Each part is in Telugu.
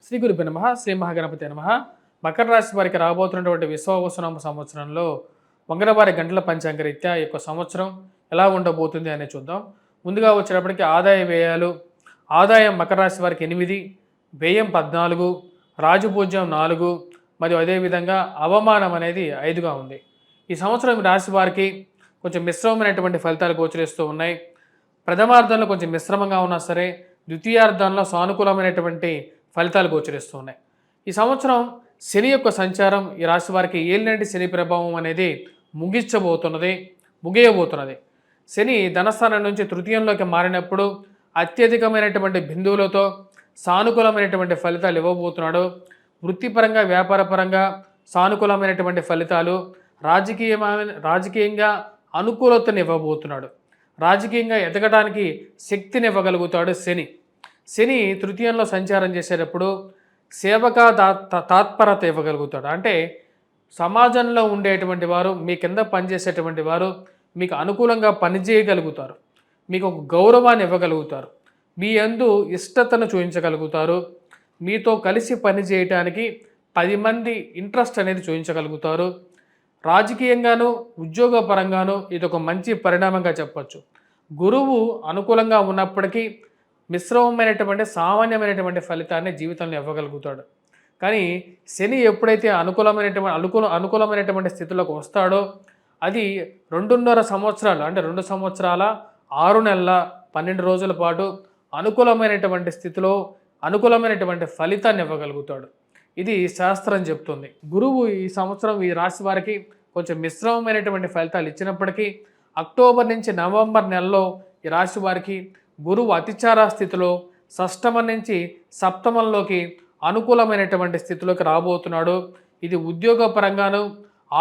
శ్రీ గురుభ్యో నమః. శ్రీ మహాగణపతి నమః. మకర రాశి వారికి రాబోతున్నటువంటి విశ్వావసునామ సంవత్సరంలో మంగళవారి గంటల పంచాంగ రీత్యా ఈ యొక్క సంవత్సరం ఎలా ఉండబోతుంది అనేది చూద్దాం. ముందుగా వచ్చేటప్పటికి ఆదాయ వ్యయాలు. ఆదాయం మకర రాశి వారికి 8, వ్యయం 14, రాజపూజ్యం 4 మరియు అదేవిధంగా అవమానం అనేది 5గా ఉంది. ఈ సంవత్సరం ఈ రాశి వారికి కొంచెం మిశ్రమమైనటువంటి ఫలితాలు గోచరిస్తూ ఉన్నాయి. ప్రథమార్థంలో కొంచెం మిశ్రమంగా ఉన్నా సరే ద్వితీయార్థంలో సానుకూలమైనటువంటి ఫలితాలు గోచరిస్తున్నాయి. ఈ సంవత్సరం శని యొక్క సంచారం ఈ రాశి వారికి ఏలినాటి శని ప్రభావం అనేది ముగియబోతున్నది. శని ధనస్థానం నుంచి తృతీయంలోకి మారినప్పుడు అత్యధికమైనటువంటి బిందువులతో సానుకూలమైనటువంటి ఫలితాలు ఇవ్వబోతున్నాడు. వృత్తిపరంగా వ్యాపారపరంగా సానుకూలమైనటువంటి ఫలితాలు, రాజకీయంగా అనుకూలతను ఇవ్వబోతున్నాడు. రాజకీయంగా ఎదగడానికి శక్తిని ఇవ్వగలుగుతాడు శని తృతీయంలో సంచారం చేసేటప్పుడు సేవక తాత్పరత ఇవ్వగలుగుతాడు. అంటే సమాజంలో ఉండేటువంటి వారు, మీ కింద పనిచేసేటువంటి వారు మీకు అనుకూలంగా పనిచేయగలుగుతారు. మీకు ఒక గౌరవాన్ని ఇవ్వగలుగుతారు. మీ యందు ఇష్టతను చూపించగలుగుతారు. మీతో కలిసి పనిచేయటానికి 10 మంది ఇంట్రెస్ట్ అనేది చూపించగలుగుతారు. రాజకీయంగాను ఉద్యోగపరంగాను ఇది ఒక మంచి పరిణామంగా చెప్పచ్చు. గురువు అనుకూలంగా ఉన్నప్పటికీ మిశ్రమమైనటువంటి సామాన్యమైనటువంటి ఫలితాన్ని జీవితంలో ఇవ్వగలుగుతాడు. కానీ శని ఎప్పుడైతే అనుకూలమైనటువంటి స్థితిలోకి వస్తాడో అది 2.5 సంవత్సరాలు, అంటే 2 సంవత్సరాల 6 నెలల 12 రోజుల పాటు అనుకూలమైనటువంటి స్థితిలో అనుకూలమైనటువంటి ఫలితాన్ని ఇవ్వగలుగుతాడు. ఇది శాస్త్రం చెప్తుంది. గురువు ఈ సంవత్సరం ఈ రాశి వారికి కొంచెం మిశ్రమమైనటువంటి ఫలితాలు ఇచ్చినప్పటికీ అక్టోబర్ నుంచి నవంబర్ నెలలో ఈ రాశి వారికి గురువు అతిచార స్థితిలో షష్టమం నుంచి సప్తమంలోకి అనుకూలమైనటువంటి స్థితిలోకి రాబోతున్నాడు. ఇది ఉద్యోగపరంగాను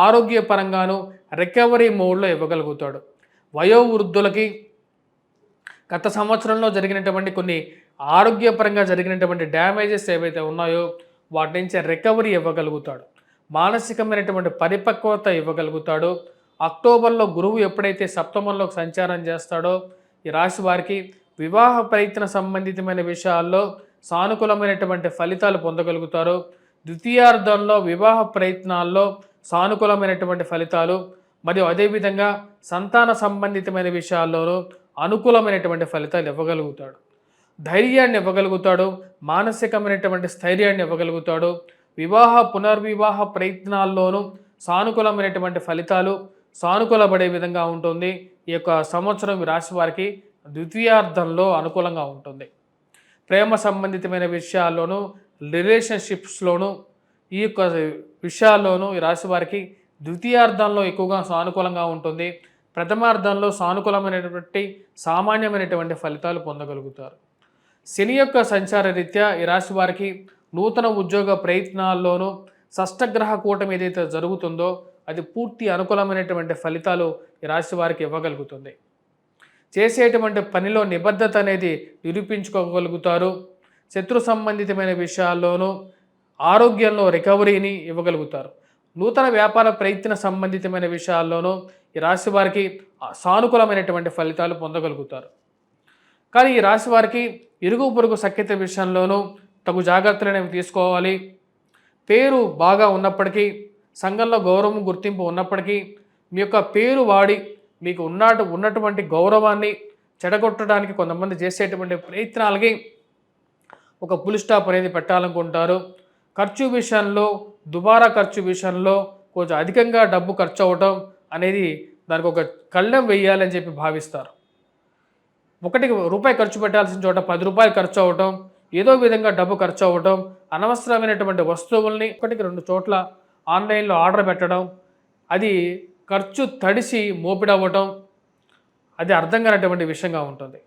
ఆరోగ్యపరంగాను రికవరీ మోడ్లో ఇవ్వగలుగుతాడు. వయోవృద్ధులకి గత సంవత్సరంలో జరిగినటువంటి కొన్ని ఆరోగ్యపరంగా జరిగినటువంటి డ్యామేజెస్ ఏవైతే ఉన్నాయో వాటి నుంచి రికవరీ ఇవ్వగలుగుతాడు. మానసికమైనటువంటి పరిపక్వత ఇవ్వగలుగుతాడు. అక్టోబర్లో గురువు ఎప్పుడైతే సప్తమంలోకి సంచారం చేస్తాడో ఈ రాశి వారికి వివాహ ప్రయత్న సంబంధితమైన విషయాల్లో సానుకూలమైనటువంటి ఫలితాలు పొందగలుగుతారు. ద్వితీయార్థంలో వివాహ ప్రయత్నాల్లో సానుకూలమైనటువంటి ఫలితాలు మరియు అదేవిధంగా సంతాన సంబంధితమైన విషయాల్లోనూ అనుకూలమైనటువంటి ఫలితాలు ఇవ్వగలుగుతాడు. ధైర్యాన్ని ఇవ్వగలుగుతాడు. మానసికమైనటువంటి స్థైర్యాన్ని ఇవ్వగలుగుతాడు. పునర్వివాహ ప్రయత్నాల్లోనూ సానుకూలమైనటువంటి ఫలితాలు సానుకూలపడే విధంగా ఉంటుంది. ఈ యొక్క సంవత్సరం రాశి వారికి ద్వితీయార్థంలో అనుకూలంగా ఉంటుంది. ప్రేమ సంబంధితమైన విషయాల్లోనూ రిలేషన్షిప్స్లోనూ ఈ యొక్క విషయాల్లోనూ ఈ రాశి వారికి ద్వితీయార్థంలో ఎక్కువగా సానుకూలంగా ఉంటుంది. ప్రథమార్థంలో సానుకూలమైనటువంటి సామాన్యమైనటువంటి ఫలితాలు పొందగలుగుతారు. శని యొక్క సంచార రీత్యా ఈ రాశి వారికి నూతన ఉద్యోగ ప్రయత్నాల్లోనూ షష్టగ్రహ కూటమి ఏదైతే జరుగుతుందో అది పూర్తి అనుకూలమైనటువంటి ఫలితాలు ఈ రాశి వారికి ఇవ్వగలుగుతుంది. చేసేటువంటి పనిలో నిబద్ధత అనేది నిరూపించుకోగలుగుతారు. శత్రు సంబంధితమైన విషయాల్లోనూ ఆరోగ్యంలో రికవరీని ఇవ్వగలుగుతారు. నూతన వ్యాపార ప్రయత్న సంబంధితమైన విషయాల్లోనూ ఈ రాశి వారికి సానుకూలమైనటువంటి ఫలితాలు పొందగలుగుతారు. కానీ ఈ రాశి వారికి ఇరుగు పొరుగు సఖ్యత విషయంలోనూ తగు జాగ్రత్తలు అనేవి తీసుకోవాలి. పేరు బాగా ఉన్నప్పటికీ, సంఘంలో గౌరవం గుర్తింపు ఉన్నప్పటికీ మీ యొక్క పేరు వాడి మీకు ఉన్నటువంటి గౌరవాన్ని చెడగొట్టడానికి కొంతమంది చేసేటువంటి ప్రయత్నాలకి ఒక ఫుల్ స్టాప్ అనేది పెట్టాలనుకుంటారు. ఖర్చు విషయంలో దుబారా ఖర్చు విషయంలో కొంచెం అధికంగా డబ్బు ఖర్చు అవ్వటం అనేది దానికి ఒక కళ్ళెం వేయాలని చెప్పి భావిస్తారు. ₹1 ఖర్చు పెట్టాల్సిన చోట ₹10 ఖర్చు అవ్వటం, ఏదో విధంగా డబ్బు ఖర్చు అవ్వటం, అనవసరమైనటువంటి వస్తువుల్ని 1-2 చోట్ల ఆన్లైన్లో ఆర్డర్ పెట్టడం, అది ఖర్చు తడిసి మోపిడవ్వటం, అది అర్థం కానటువంటి విషయంగా ఉంటుంది.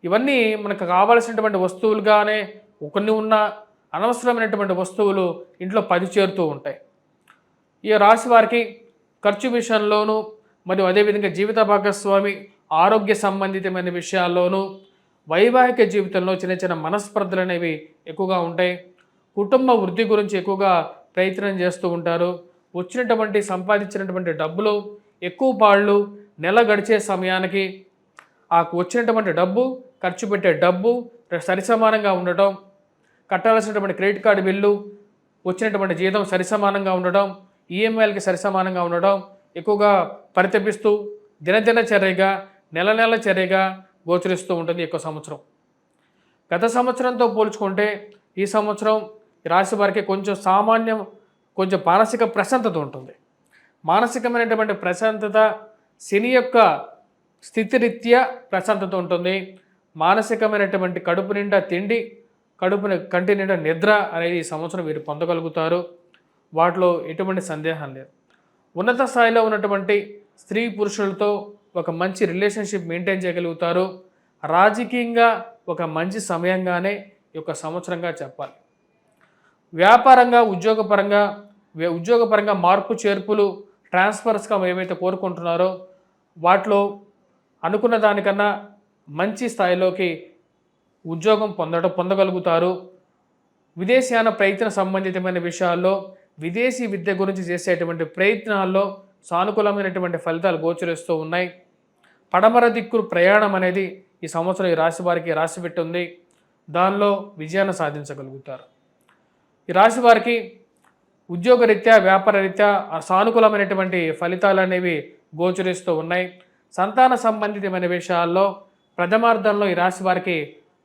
ఇవన్నీ మనకు కావాల్సినటువంటి వస్తువులుగానే కొన్ని ఉన్న అనవసరమైనటువంటి వస్తువులు ఇంట్లో 10 చేరుతూ ఉంటాయి. ఈ రాశి వారికి ఖర్చు విషయంలోనూ మరియు అదేవిధంగా జీవిత భాగస్వామి ఆరోగ్య సంబంధితమైన విషయాల్లోనూ వైవాహిక జీవితంలో చిన్న చిన్న మనస్పర్ధలు అనేవి ఎక్కువగా ఉంటాయి. కుటుంబ వృద్ధి గురించి ఎక్కువగా ప్రయత్నం చేస్తూ ఉంటారు. సంపాదించినటువంటి డబ్బులు ఎక్కువ పాళ్ళు నెల గడిచే సమయానికి ఆ వచ్చినటువంటి డబ్బు ఖర్చు పెట్టే డబ్బు సరిసమానంగా ఉండటం, కట్టాల్సినటువంటి క్రెడిట్ కార్డు బిల్లు, వచ్చినటువంటి జీతం సరిసమానంగా ఉండడం, ఈఎంఐలకి సరిసమానంగా ఉండడం, ఎక్కువగా పరితపిస్తూ దినచర్యగా నెల చర్యగా గోచరిస్తూ ఉంటుంది ఎక్కువ సంవత్సరం. గత సంవత్సరంతో పోల్చుకుంటే ఈ సంవత్సరం ఈ రాశి వారికి కొంచెం మానసిక ప్రశాంతత ఉంటుంది. మానసికమైనటువంటి ప్రశాంతత, శని యొక్క స్థితిరీత్యా ప్రశాంతత ఉంటుంది. మానసికమైనటువంటి కడుపు నిండా తిండి, కంటి నిండా నిద్ర అనేది ఈ సంవత్సరం వీరు పొందగలుగుతారు. వాటిలో ఎటువంటి సందేహం లేదు. ఉన్నత స్థాయిలో ఉన్నటువంటి స్త్రీ పురుషులతో ఒక మంచి రిలేషన్షిప్ మెయింటైన్ చేయగలుగుతారు. రాజకీయంగా ఒక మంచి సమయంగానే ఈ యొక్క సంవత్సరంగా చెప్పాలి. వ్యాపారంగా ఉద్యోగపరంగా మార్పు చేర్పులు, ట్రాన్స్ఫర్స్గా ఏమైతే కోరుకుంటున్నారో వాటిలో అనుకున్న దానికన్నా మంచి స్థాయిలోకి ఉద్యోగం పొందగలుగుతారు. విదేశీయాన ప్రయత్న సంబంధితమైన విషయాల్లో, విదేశీ విద్య గురించి చేసేటువంటి ప్రయత్నాల్లో సానుకూలమైనటువంటి ఫలితాలు గోచరిస్తూ ఉన్నాయి. పడమర దిక్కు ప్రయాణం అనేది ఈ సంవత్సరం ఈ రాశి వారికి రాసిపెట్టి ఉంది. దానిలో విజయాన్ని సాధించగలుగుతారు. ఈ రాశి వారికి ఉద్యోగరీత్యా, వ్యాపారరీత్యా సానుకూలమైనటువంటి ఫలితాలు అనేవి గోచరిస్తూ ఉన్నాయి. సంతాన సంబంధితమైన విషయాల్లో ప్రథమార్థంలో ఈ రాశి వారికి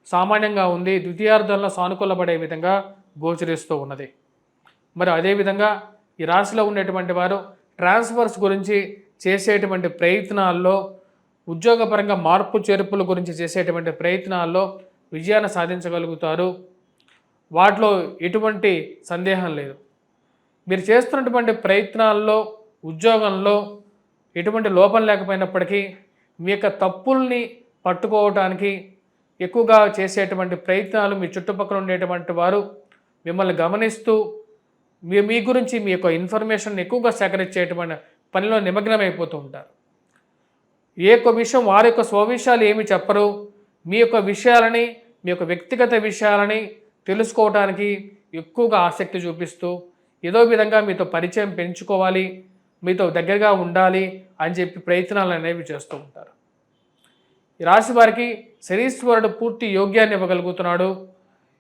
సామాన్యంగా ఉంది, ద్వితీయార్థంలో సానుకూలపడే విధంగా గోచరిస్తూ ఉన్నది. మరి అదేవిధంగా ఈ రాశిలో ఉండేటువంటి వారు ట్రాన్స్ఫర్స్ గురించి చేసేటువంటి ప్రయత్నాల్లో, ఉద్యోగపరంగా మార్పు చేర్పుల గురించి చేసేటువంటి ప్రయత్నాల్లో విజయాన్ని సాధించగలుగుతారు. వాటిలో ఎటువంటి సందేహం లేదు. మీరు చేస్తున్నటువంటి ప్రయత్నాల్లో, ఉద్యోగంలో ఎటువంటి లోపం లేకపోయినప్పటికీ మీ యొక్క తప్పుల్ని పట్టుకోవటానికి ఎక్కువగా చేసేటువంటి ప్రయత్నాలు మీ చుట్టుపక్కల ఉండేటువంటి వారు మిమ్మల్ని గమనిస్తూ మీ గురించి మీ యొక్క ఇన్ఫర్మేషన్ ఎక్కువగా సేకరించేటువంటి పనిలో నిమగ్నమైపోతూ ఉంటారు. ఏ ఒక్క విషయం వారి యొక్క స్వవిషయాలు ఏమి చెప్పరు. మీ యొక్క విషయాలని, మీ యొక్క వ్యక్తిగత విషయాలని తెలుసుకోవడానికి ఎక్కువగా ఆసక్తి చూపిస్తూ ఏదో విధంగా మీతో పరిచయం పెంచుకోవాలి, మీతో దగ్గరగా ఉండాలి అని చెప్పి ప్రయత్నాలు అనేవి చేస్తూ ఉంటారు. ఈ రాశి వారికి శనీశ్వరుడు పూర్తి యోగ్యాన్ని ఇవ్వగలుగుతున్నాడు.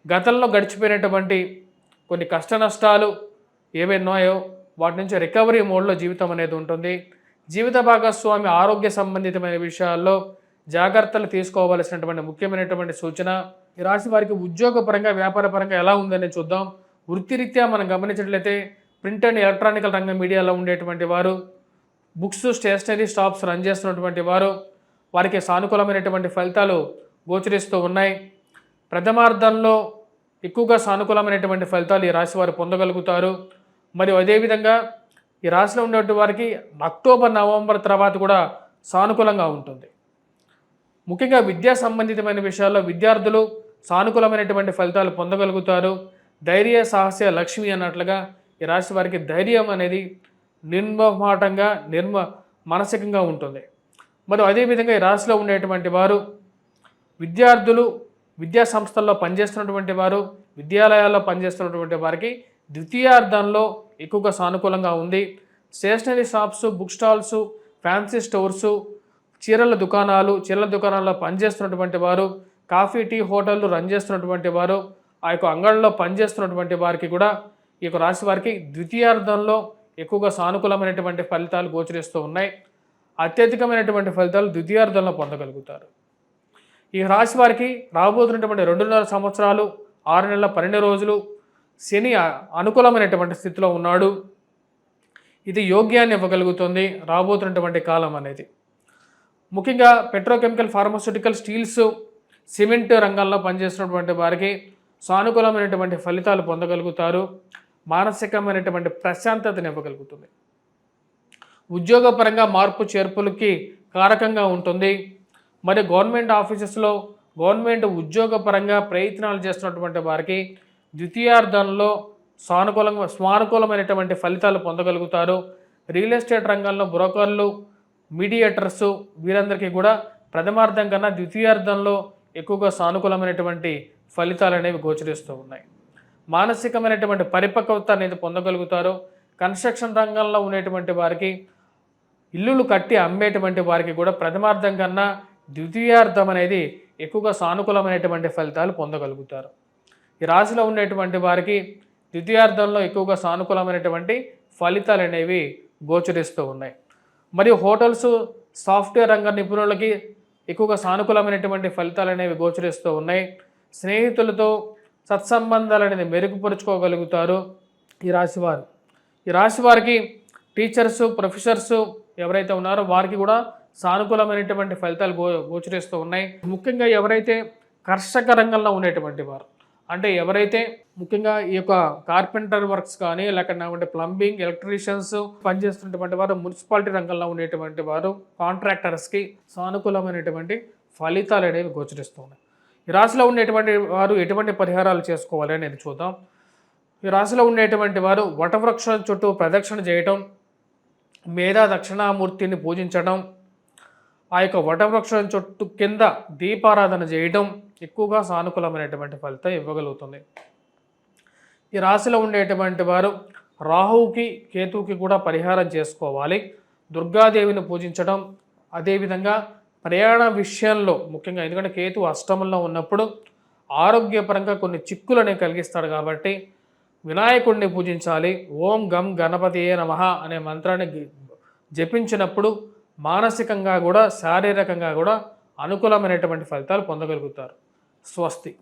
గతంలో గడిచిపోయినటువంటి కొన్ని కష్ట నష్టాలు ఏవైనాయో వాటి నుంచి రికవరీ మోడ్లో జీవితం అనేది ఉంటుంది. జీవిత భాగస్వామి ఆరోగ్య సంబంధితమైన విషయాల్లో జాగ్రత్తలు తీసుకోవాల్సినటువంటి ముఖ్యమైనటువంటి సూచన. ఈ రాశి వారికి ఉద్యోగపరంగా, వ్యాపారపరంగా ఎలా ఉందని చూద్దాం. వృత్తిరీత్యా మనం గమనించినట్లయితే ప్రింట్ అండ్ ఎలక్ట్రానికల్ రంగం మీడియాలో ఉండేటువంటి వారు, బుక్స్, స్టేషనరీ షాప్స్ రన్ చేస్తున్నటువంటి వారు, వారికి సానుకూలమైనటువంటి ఫలితాలు గోచరిస్తూ ఉన్నాయి. ప్రథమార్థంలో ఎక్కువగా సానుకూలమైనటువంటి ఫలితాలు ఈ రాశి వారు పొందగలుగుతారు. మరియు అదేవిధంగా ఈ రాశిలో ఉన్నటువంటి వారికి అక్టోబర్, నవంబర్ తర్వాత కూడా సానుకూలంగా ఉంటుంది. ముఖ్యంగా విద్యా సంబంధితమైన విషయాల్లో విద్యార్థులు సానుకూలమైనటువంటి ఫలితాలు పొందగలుగుతారు. ధైర్య సాహస్య లక్ష్మి అన్నట్లుగా ఈ రాశి వారికి ధైర్యం అనేది నిర్మమాటంగా మానసికంగా ఉంటుంది. మరియు అదేవిధంగా ఈ రాశిలో ఉండేటువంటి వారు విద్యార్థులు, విద్యా సంస్థల్లో పనిచేస్తున్నటువంటి వారు, విద్యాలయాల్లో పనిచేస్తున్నటువంటి వారికి ద్వితీయార్థంలో ఎక్కువగా సానుకూలంగా ఉంది. Stationery shops, book stalls, fancy stores, చీరల దుకాణాల్లో పనిచేస్తున్నటువంటి వారు, కాఫీ, టీ హోటళ్ళు రన్ చేస్తున్నటువంటి వారు, ఆ యొక్క అంగళ్ళలో పనిచేస్తున్నటువంటి వారికి కూడా ఈ యొక్క రాశి వారికి ద్వితీయార్థంలో ఎక్కువగా సానుకూలమైనటువంటి ఫలితాలు గోచరిస్తూ ఉన్నాయి. అత్యధికమైనటువంటి ఫలితాలు ద్వితీయార్థంలో పొందగలుగుతారు. ఈ రాశి వారికి రాబోతున్నటువంటి 2.5 సంవత్సరాలు, 6 నెలల 12 రోజులు శని అనుకూలమైనటువంటి స్థితిలో ఉన్నాడు. ఇది యోగ్యాన్ని ఇవ్వగలుగుతుంది రాబోతున్నటువంటి కాలం అనేది. ముఖ్యంగా పెట్రోకెమికల్, ఫార్మాస్యూటికల్, స్టీల్స్, సిమెంట్ రంగాల్లో పనిచేస్తున్నటువంటి వారికి సానుకూలమైనటువంటి ఫలితాలు పొందగలుగుతారు. మానసికమైనటువంటి ప్రశాంతతను ఇవ్వగలుగుతుంది. ఉద్యోగపరంగా మార్పు చేర్పులకి కారకంగా ఉంటుంది. మరి గవర్నమెంట్ ఆఫీసెస్లో, గవర్నమెంట్ ఉద్యోగపరంగా ప్రయత్నాలు చేస్తున్నటువంటి వారికి ద్వితీయార్థంలో సానుకూలమైనటువంటి ఫలితాలు పొందగలుగుతారు. రియల్ ఎస్టేట్ రంగంలో బ్రోకర్లు, మీడియేటర్సు వీరందరికీ కూడా ప్రథమార్థం కన్నా ద్వితీయార్థంలో ఎక్కువగా సానుకూలమైనటువంటి ఫలితాలు అనేవి గోచరిస్తూ ఉన్నాయి. మానసికమైనటువంటి పరిపక్వత అనేది పొందగలుగుతారు. కన్స్ట్రక్షన్ రంగంలో ఉండేటువంటి వారికి, ఇల్లులు కట్టి అమ్మేటువంటి వారికి కూడా ప్రథమార్థం కన్నా ద్వితీయార్థం అనేది ఎక్కువగా సానుకూలమైనటువంటి ఫలితాలు పొందగలుగుతారు. ఈ రాశిలో ఉండేటువంటి వారికి ద్వితీయార్థంలో ఎక్కువగా సానుకూలమైనటువంటి ఫలితాలు అనేవి గోచరిస్తూ ఉన్నాయి. మరియు హోటల్స్, సాఫ్ట్వేర్ రంగ నిపుణులకి ఎక్కువగా సానుకూలమైనటువంటి ఫలితాలు అనేవి గోచరిస్తూ ఉన్నాయి. స్నేహితులతో సత్సంబంధాలు అనేది మెరుగుపరుచుకోగలుగుతారు ఈ రాశివారు. ఈ రాశి వారికి టీచర్సు, ప్రొఫెసర్సు ఎవరైతే ఉన్నారో వారికి కూడా సానుకూలమైనటువంటి ఫలితాలు గోచరిస్తూ ఉన్నాయి. ముఖ్యంగా ఎవరైతే కర్షక రంగంలో ఉండేటువంటి వారు, అంటే ఎవరైతే ముఖ్యంగా ఈ యొక్క కార్పెంటర్ వర్క్స్ కానీ లేకపోతే ప్లంబింగ్, ఎలక్ట్రీషియన్స్ పనిచేస్తున్నటువంటి వారు, మున్సిపాలిటీ రంగంలో ఉండేటువంటి వారు, కాంట్రాక్టర్స్కి సానుకూలమైనటువంటి ఫలితాలు అనేవి గోచరిస్తూ ఉన్నాయి. ఈ రాశిలో ఉండేటువంటి వారు ఎటువంటి పరిహారాలు చేసుకోవాలి అనేది చూద్దాం. ఈ రాశిలో ఉండేటువంటి వారు వటవృక్షం చుట్టూ ప్రదక్షిణ చేయటం, మేధా దక్షిణామూర్తిని పూజించడం, ఆ యొక్క వటవృక్షం చుట్టూ కింద దీపారాధన చేయడం ఎక్కువగా సానుకూలమైనటువంటి ఫలితం ఇవ్వగలుగుతుంది. ఈ రాశిలో ఉండేటువంటి వారు రాహువుకి, కేతువుకి కూడా పరిహారం చేసుకోవాలి. దుర్గాదేవిని పూజించడం, అదేవిధంగా ప్రయాణ విషయంలో ముఖ్యంగా ఎందుకంటే కేతు అష్టమంలో ఉన్నప్పుడు ఆరోగ్యపరంగా కొన్ని చిక్కులనే కలిగిస్తాడు కాబట్టి వినాయకుడిని పూజించాలి. ఓం గం గణపతియే నమః అనే మంత్రాన్ని జపించినప్పుడు మానసికంగా కూడా శారీరకంగా కూడా అనుకూలమైనటువంటి ఫలితాలు పొందగలుగుతారు. స్వస్తి.